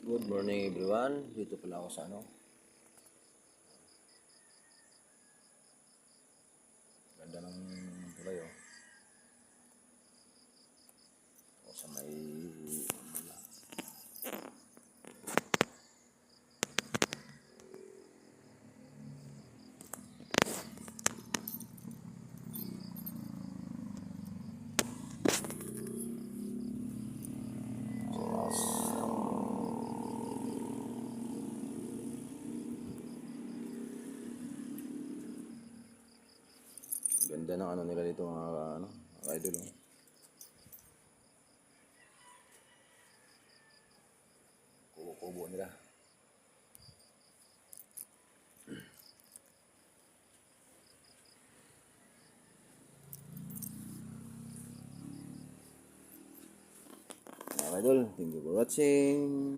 Good morning everyone. Dito pala ako sa ganda ng tulay o sa may ganda ng nila dito mga idol kubo nila. Mga idol, thank you for watching.